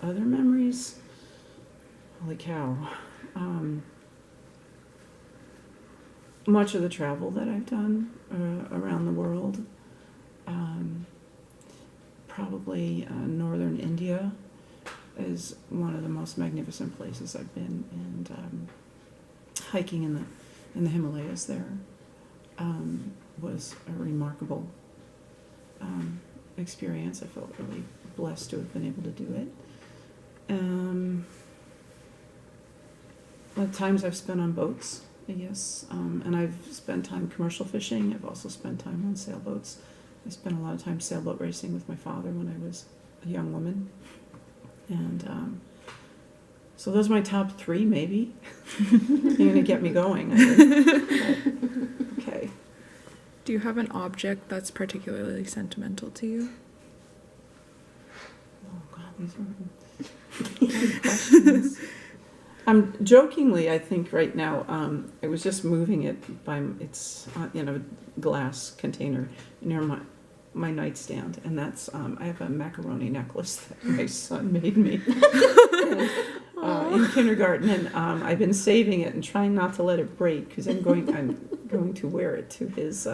other memories, holy cow. Much of the travel that I've done around the world, probably northern India is one of the most magnificent places I've been, and hiking in the Himalayas there was a remarkable experience. I felt really blessed to have been able to do it. The times I've spent on boats, yes, and I've spent time commercial fishing. I've also spent time on sailboats. I spent a lot of time sailboat racing with my father when I was a young woman. And so those are my top three, maybe. You're going to get me going, I think. But, okay. Do you have an object that's particularly sentimental to you? Oh, God, these are hard questions. Jokingly, I think right now, I was just moving it it's in a glass container near my nightstand, and that's I have a macaroni necklace that my son made me in kindergarten, and I've been saving it and trying not to let it break because I'm going to wear it to his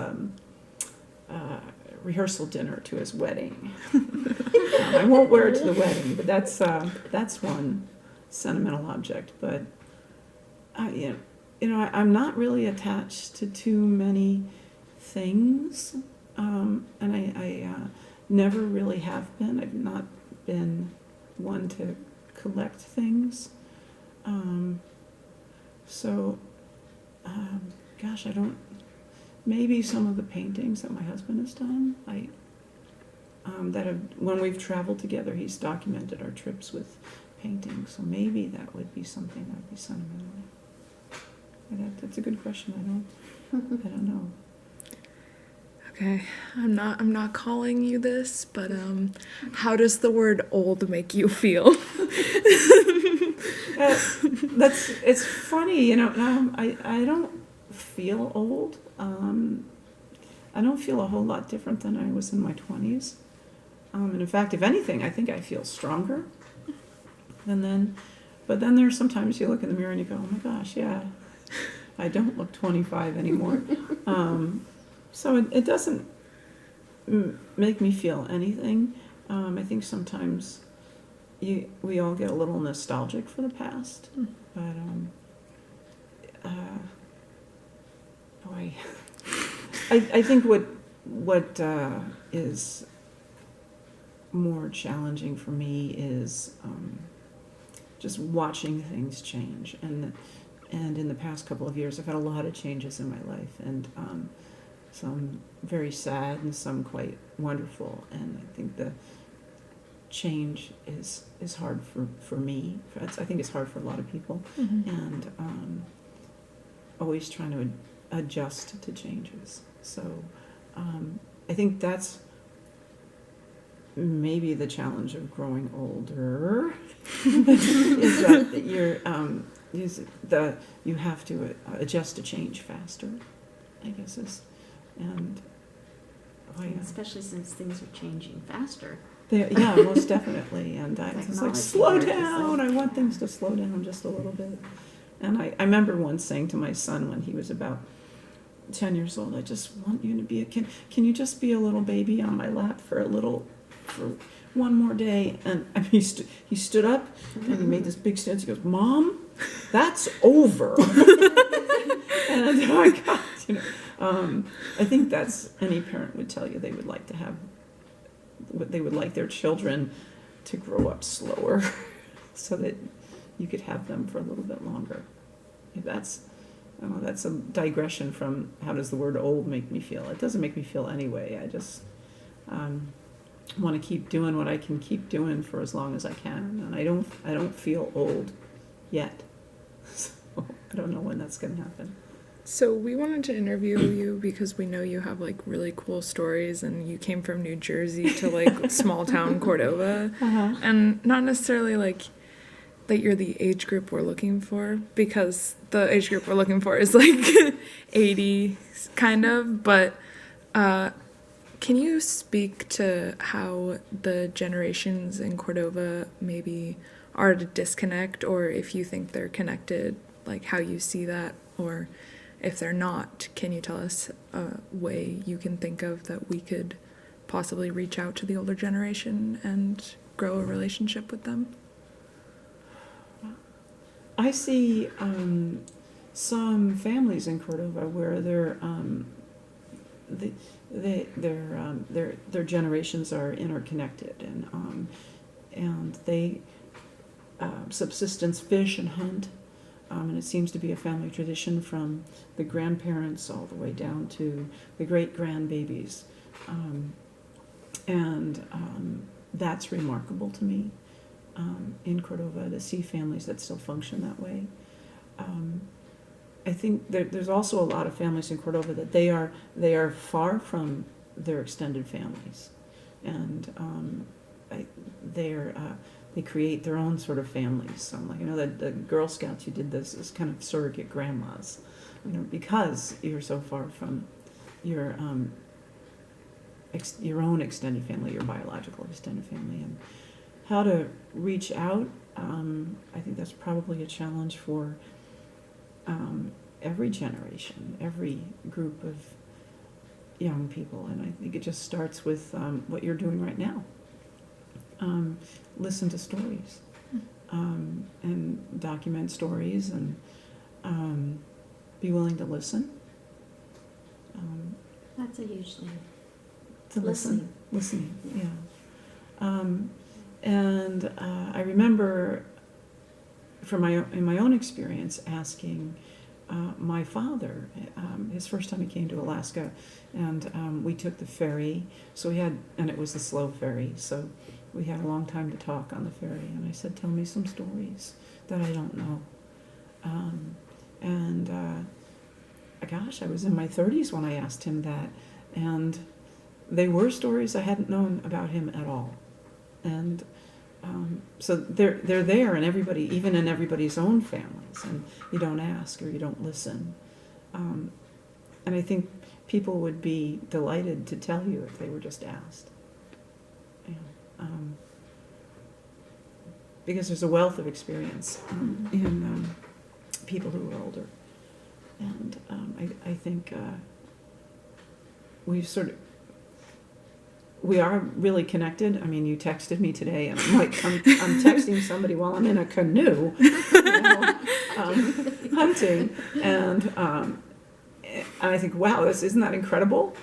rehearsal dinner to his wedding. I won't wear it to the wedding, but that's one sentimental object. But I'm not really attached to too many things, and I never really have been. I've not been one to collect things. Gosh, I don't. Maybe some of the paintings that my husband has done. When we've traveled together, he's documented our trips with paintings. So maybe that would be something that would be sentimental. That's a good question. I don't know. Okay, I'm not calling you this, but how does the word old make you feel? It's funny, I don't feel old. I don't feel a whole lot different than I was in my 20s. And in fact, if anything, I think I feel stronger than then. But then there's sometimes you look in the mirror and you go, oh my gosh, yeah, I don't look 25 anymore. So it doesn't make me feel anything. I think sometimes we all get a little nostalgic for the past. But, boy, I think what is more challenging for me is just watching things change. And in the past couple of years, I've had a lot of changes in my life, and some very sad and some quite wonderful. And I think the change is hard for me. I think it's hard for a lot of people. Mm-hmm. And always trying to adjust to changes. So I think that's maybe the challenge of growing older is that you have to adjust to change faster, I guess and especially since things are changing faster. Yeah, most definitely. And it's like, slow down. I want things to slow down just a little bit. And I remember once saying to my son when he was about 10 years old, I just want you to be a kid. Can you just be a little baby on my lap for one more day? And he stood up and he made this big stance. He goes, Mom, that's over. And oh my God, I think that's any parent would tell you they would like their children to grow up slower so that you could have them for a little bit longer. That's a digression from how does the word old make me feel. It doesn't make me feel anyway. I just want to keep doing what I can keep doing for as long as I can, and I don't feel old yet. So I don't know when that's going to happen. So we wanted to interview you because we know you have like really cool stories, and you came from New Jersey to like small town Cordova, and not necessarily like that you're the age group we're looking for, because the age group we're looking for is like 80 kind of, but Can you speak to how the generations in Cordova maybe are at a disconnect, or if you think they're connected, like how you see that, or if they're not, can you tell us a way you can think of that we could possibly reach out to the older generation and grow a relationship with them? I see some families in Cordova where their generations are interconnected, and they subsistence fish and hunt, and it seems to be a family tradition from the grandparents all the way down to the great grandbabies, and that's remarkable to me. In Cordova, to see families that still function that way. I think there's also a lot of families in Cordova that they are far from their extended families, and they create their own sort of families. So like, that the Girl Scouts who did this is kind of surrogate grandmas, because you're so far from your own extended family, your biological extended family, and how to reach out. I think that's probably a challenge for every generation, every group of young people, and I think it just starts with what you're doing right now. Listen to stories, and document stories, and be willing to listen. That's a huge thing. To listen. Listening, yeah. And I remember in my own experience asking my father, his first time he came to Alaska, and we took the ferry, and it was the slow ferry, so we had a long time to talk on the ferry, and I said, tell me some stories that I don't know. Gosh, I was in my 30s when I asked him that, and they were stories I hadn't known about him at all. And so they're there in everybody, even in everybody's own families, and you don't ask or you don't listen. And I think people would be delighted to tell you if they were just asked. Because there's a wealth of experience in people who are older. And I think we are really connected. I mean, you texted me today, and I'm texting somebody while I'm in a canoe, hunting, and I think, wow, isn't that incredible?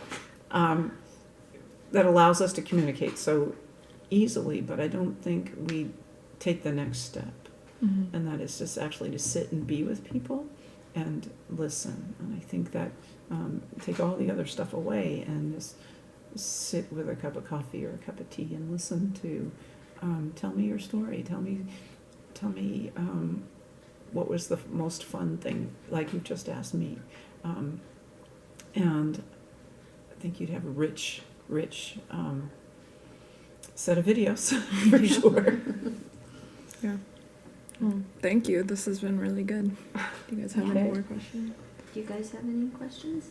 That allows us to communicate so easily, but I don't think we take the next step, and that is just actually to sit and be with people and listen. And I think that take all the other stuff away and just sit with a cup of coffee or a cup of tea and listen to, tell me your story. Tell me what was the most fun thing, like you just asked me. And I think you'd have a rich set of videos for sure. Yeah. Well, thank you. This has been really good. Do you guys have any Okay. more questions? Do you guys have any questions?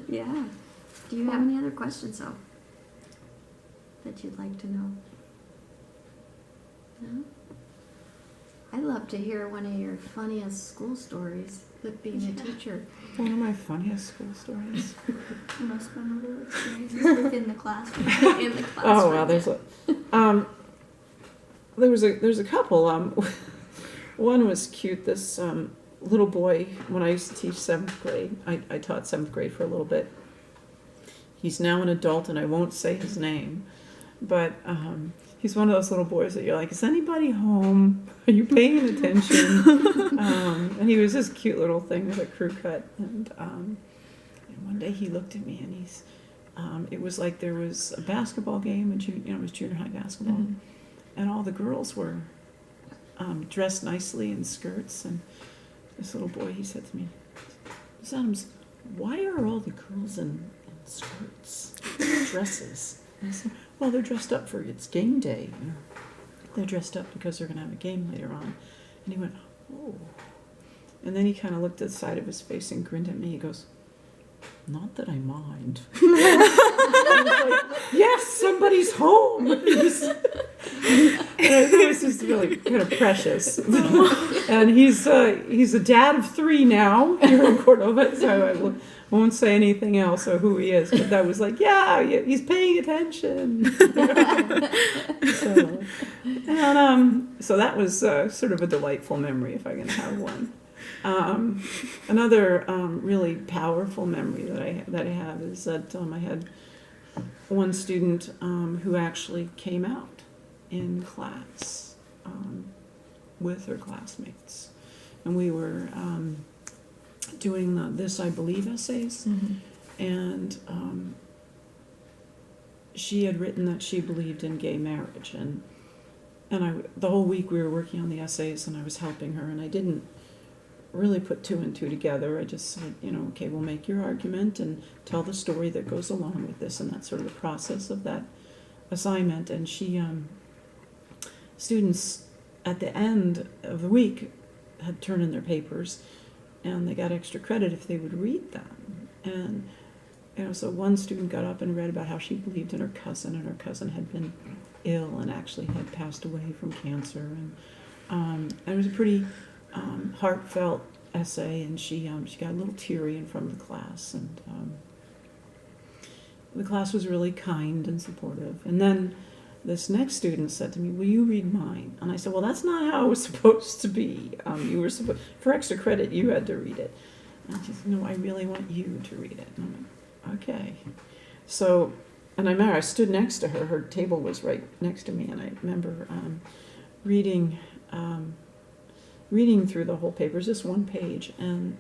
Yeah. Do you have any other questions, though, that you'd like to know? No? I'd love to hear one of your funniest school stories with being a teacher. One of my funniest school stories. Most memorable experiences within the classroom. In the classroom. Oh wow, there's a couple. One was cute. This little boy, when I used to teach 7th grade, I taught 7th grade for a little bit. He's now an adult, and I won't say his name, but he's one of those little boys that you're like, is anybody home? Are you paying attention? And he was this cute little thing with a crew cut, and one day he looked at me, and it was like there was a basketball game, and it was junior high basketball, and all the girls were dressed nicely in skirts, and this little boy, he said to me, Miss Adams, why are all the girls in skirts, dresses? And I said, well, they're dressed up for it's game day. They're dressed up because they're going to have a game later on. And he went, oh. And then he kind of looked at the side of his face and grinned at me. He goes, "Not that I mind." I was like, yes, somebody's home. And it was just really kind of precious. And he's a dad of 3 now here in Cordova, so I won't say anything else or who he is. But that was like, yeah, he's paying attention. So that was sort of a delightful memory, if I can have one. Another really powerful memory that I have is that I had one student who actually came out in class with her classmates, and we were doing the This I Believe essays, and she had written that she believed in gay marriage, and the whole week we were working on the essays, and I was helping her, and I didn't really put 2 and 2 together. I just said, okay, we'll make your argument and tell the story that goes along with this, and that's sort of the process of that assignment. And she, students at the end of the week had turned in their papers, and they got extra credit if they would read them. And so one student got up and read about how she believed in her cousin, and her cousin had been ill and actually had passed away from cancer, and it was a pretty heartfelt essay, and she got a little teary in front of the class, and the class was really kind and supportive. And then this next student said to me, "Will you read mine?" And I said, "Well, that's not how it was supposed to be. You were supposed, for extra credit, you had to read it." And she said, "No, I really want you to read it." And I'm like, "Okay." So, and I remember I stood next to her. Her table was right next to me, and I remember reading through the whole paper, just one page, and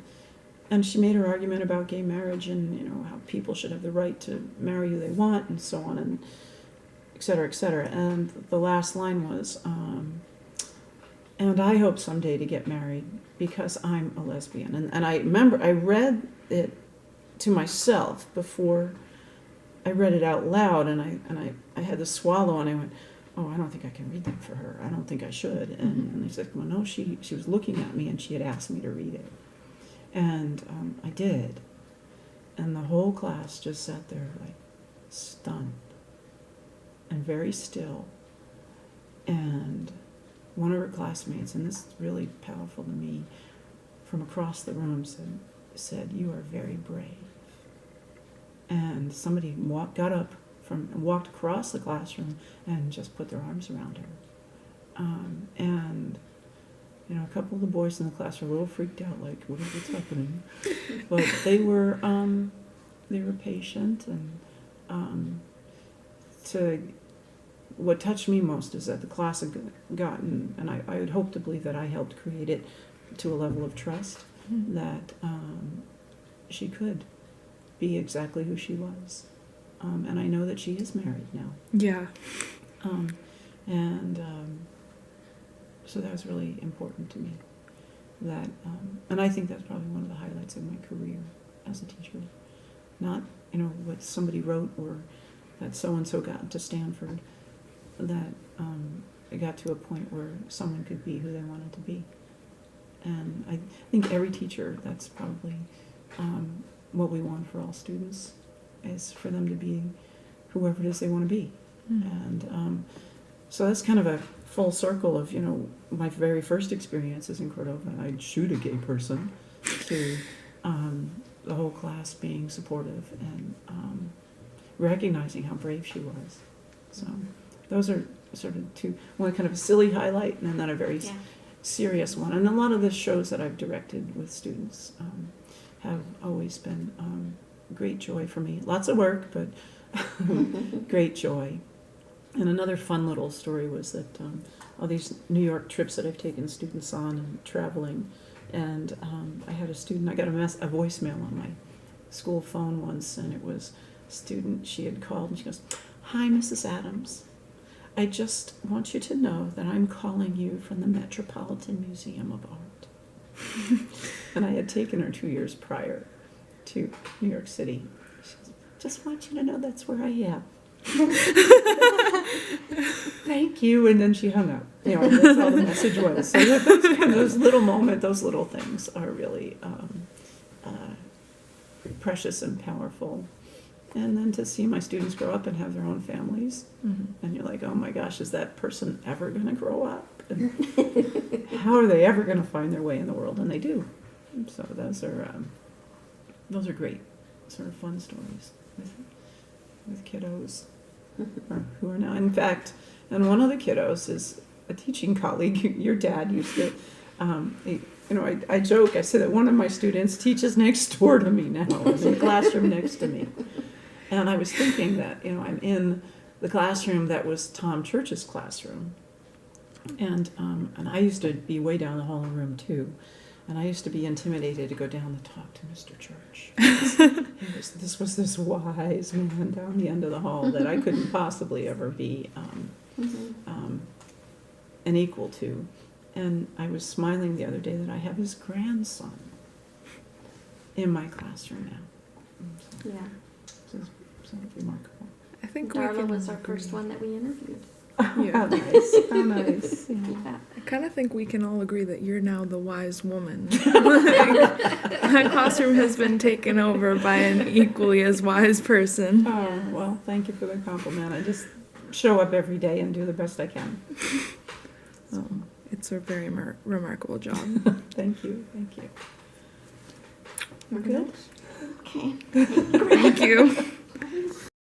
she made her argument about gay marriage and how people should have the right to marry who they want and so on, and et cetera, et cetera. And the last line was, "And I hope someday to get married because I'm a lesbian." And I remember I read it to myself before I read it out loud, and I had to swallow, and I went, "Oh, I don't think I can read that for her. I don't think I should." And they said, "Well, no, she was looking at me and she had asked me to read it." And I did. And the whole class just sat there like stunned and very still. And one of her classmates, and this is really powerful to me, from across the room said, "You are very brave." And somebody got up and walked across the classroom and just put their arms around her. And a couple of the boys in the class were a little freaked out, like, what's happening? But they were patient, and what touched me most is that the class had gotten, and I would hope to believe that I helped create it to a level of trust, that she could be exactly who she was. And I know that she is married now. Yeah. So that was really important to me. That, and I think that's probably one of the highlights of my career as a teacher. Not, what somebody wrote or that so-and-so got to Stanford, that it got to a point where someone could be who they wanted to be. And I think every teacher, that's probably what we want for all students, is for them to be whoever it is they want to be. And so that's kind of a full circle of, my very first experiences in Cordova. I'd shoot a gay person, to the whole class being supportive and recognizing how brave she was. So those are sort of one kind of a silly highlight, and then a very serious one. And a lot of the shows that I've directed with students have always been great joy for me. Lots of work, but great joy. And another fun little story was that all these New York trips that I've taken students on and traveling, and I had a student, I got a voicemail on my school phone once, and it was a student. She had called and she goes, "Hi, Mrs. Adams. I just want you to know that I'm calling you from the Metropolitan Museum of Art." And I had taken her 2 years prior to New York City. She says, "Just want you to know that's where I am." Thank you, and then she hung up. That's all the message was. So those little moments, those little things are really precious and powerful. And then to see my students grow up and have their own families, and you're like, oh my gosh, is that person ever going to grow up? And how are they ever going to find their way in the world? And they do. So those are great, sort of fun stories with kiddos who are now, in fact, and one of the kiddos is a teaching colleague. Your dad used to, I joke, I say that one of my students teaches next door to me now, in the classroom next to me. And I was thinking that, I'm in the classroom that was Tom Church's classroom. And I used to be way down the hall in room 2. And I used to be intimidated to go down to talk to Mr. Church. This was this wise man down the end of the hall that I couldn't possibly ever be an equal to. And I was smiling the other day that I have his grandson in my classroom now. So, Yeah. so remarkable. I think Darla was our first one that we interviewed. Yeah. How nice. How nice. Yeah. Yeah. I kind of think we can all agree that you're now the wise woman. That classroom has been taken over by an equally as wise person. Oh, well, thank you for the compliment. I just show up every day and do the best I can. So, It's a very remarkable job. thank you. Thank you. We're good? Okay. Thank you.